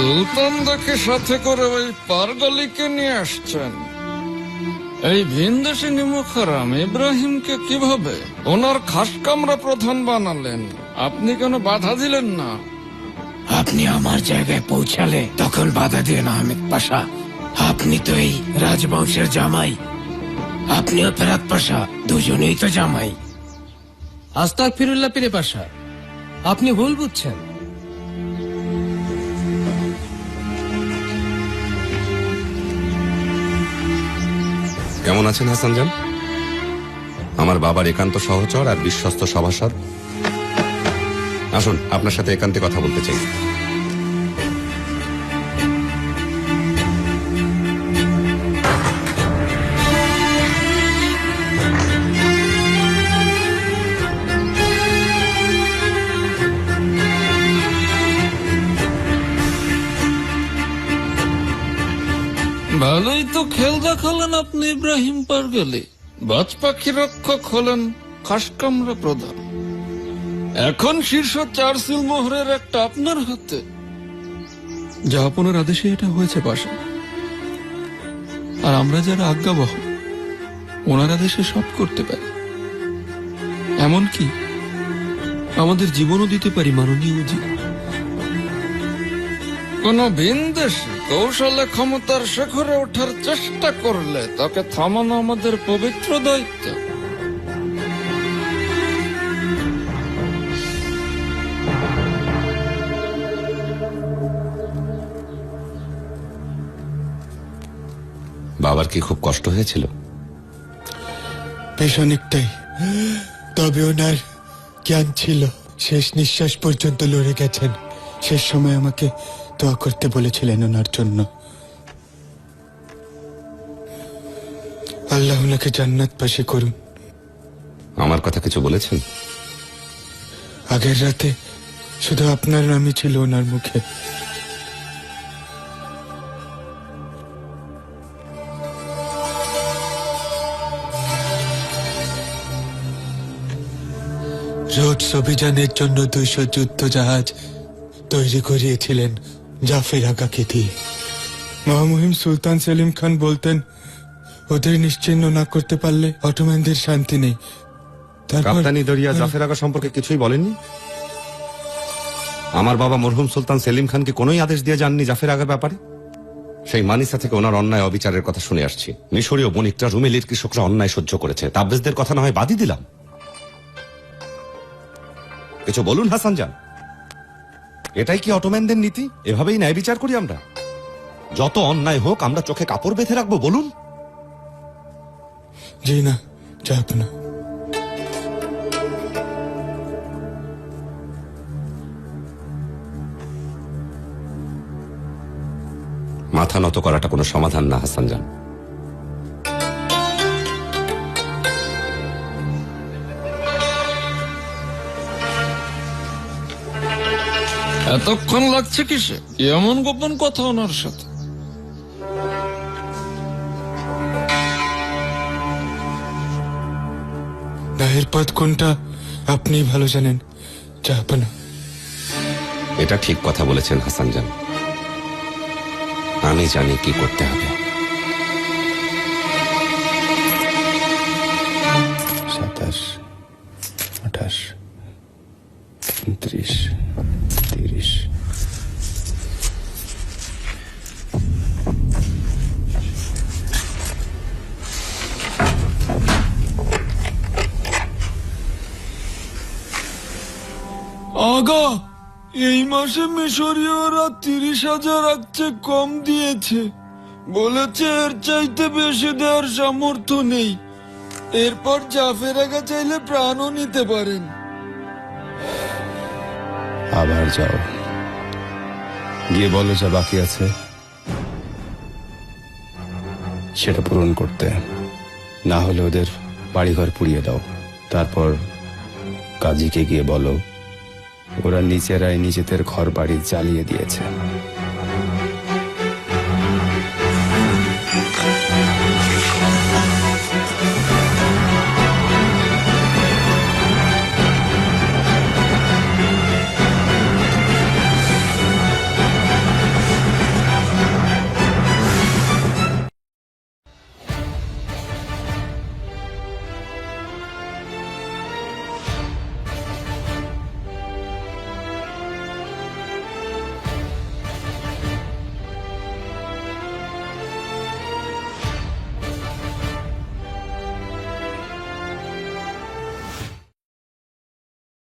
সুলতান দেখে সাথে করে ওই পারগলিকে নিয়ে আসছেন। এই ভিনদেশি নিমুখারাম ইব্রাহিমকে কিভাবে ওনার খাসকামরা প্রধান বানালেন? আপনি কেন বাধা দিলেন না? আপনি আমার জায়গায় পৌঁছালে তখন বাধা দিলেন আহমেদ পাশা। আপনি তো এই রাজবংশের জামাই, আপনিও ফেরাত পাশা, দুজনেই তো জামাই। আস্তাগফিরুল্লাহ পীরে পাশা, আপনি ভুল বুঝছেন। কেমন আছেন হাসান জান? আমার বাবার একান্ত সহচর আর বিশ্বস্ত সভাসদ। আসুন, আপনার সাথে একান্তে কথা বলতে চাই। ভালোই তো খেল দেখালেন আপনি ইব্রাহিম পারগলি। বাজ পাখি রক্ষক হলেন খাসকামরা প্রধান। এখন শীর্ষ 4 সিল মোহরের একটা আপনার হাতে। জাহাপনের আদেশে এটা হয়েছে পাশা, আর আমরা যারা আজ্ঞাবহ ওনার আদেশে সব করতে পারি, এমনকি আমাদের জীবনও দিতে পারি মাননীয় জি। কোন ভিনদেশী কৌশলে ক্ষমতার শিখরে ওঠার চেষ্টা করলে তাকে থামানো আমাদের পবিত্র দায়িত্ব। বাবার কি খুব কষ্ট হয়েছিল? বেশ অনেকটাই, তবে ওনার জ্ঞান ছিল। শেষ নিঃশ্বাস পর্যন্ত লড়ে গেছেন। শেষ সময় আমাকে দোয়া করতে বলেছিলেন ওনার জন্য। আল্লাহ ওনাকে জান্নাত পাশে করুন। আমার কথা কিছু বলেছেন? আগের রাতে শুধু আপনার নামই ছিল ওনার মুখে। রোডস অভিযানের জন্য 200 যুদ্ধ জাহাজ তৈরি করিয়েছিলেন জাফর আগাকে দিয়ে। মহামহিম সুলতান সেলিম খান বলতেন, ওদের নিশ্চিহ্ন না করতে পারলে অটোম্যানদের শান্তি নেই। কাপ্তানি দরিয়া জাফর আগা সম্পর্কে কিছুই বলেননি? আমার বাবা মরহুম সুলতান সেলিম খানকে কোনোই আদেশ দিয়ে যাননি জাফর আগার ব্যাপারে? সেই মানিসা থেকে ওনার অন্যায় অবিচারের কথা শুনে আসছি। মিশরীয় বণিকরা, রুমেলির কৃষকরা অন্যায় সহ্য করেছে, তাবরেজদের কথা না হয় বাদই দিলাম। কিছু বলুন হাসান জান, এটাই কি অটোম্যানদের নীতি? এভাবেই ন্যায় বিচার করি আমরা? যত অন্যায় হোক আমরা চোখে কাপড় বেঁধে রাখবো বলুন? জি না, যাব না। মাথা নত করাটা কোনো সমাধান না হাসান জান। এতক্ষণ লাগছে কিসে? এমন গোপন কথা ওনার সাথে? ন্যায়ের পথ কোনটা আপনি ভালো জানেন, যাব না। এটা ঠিক কথা বলেছেন হাসান জান, আমি জানি কি করতে হবে। 27, 28, 29, 30। আগা, এই মাসে মিশরীয়রা 30,000 চেয়ে কম দিয়েছে। বলেছে এর চাইতে বেশি দেওয়ার সামর্থ্য নেই। এরপর জাফর আগা চাইলে প্রাণও নিতে পারেন। আবার যাও, গিয়ে বলো যা বাকি আছে সেটা পূরণ করতে, না হলে ওদের বাড়িঘর পুড়িয়ে দাও। তারপর কাজীকে গিয়ে বলো ওরা নিজেরাই নিজেদের ঘর বাড়ি জ্বালিয়ে দিয়েছে।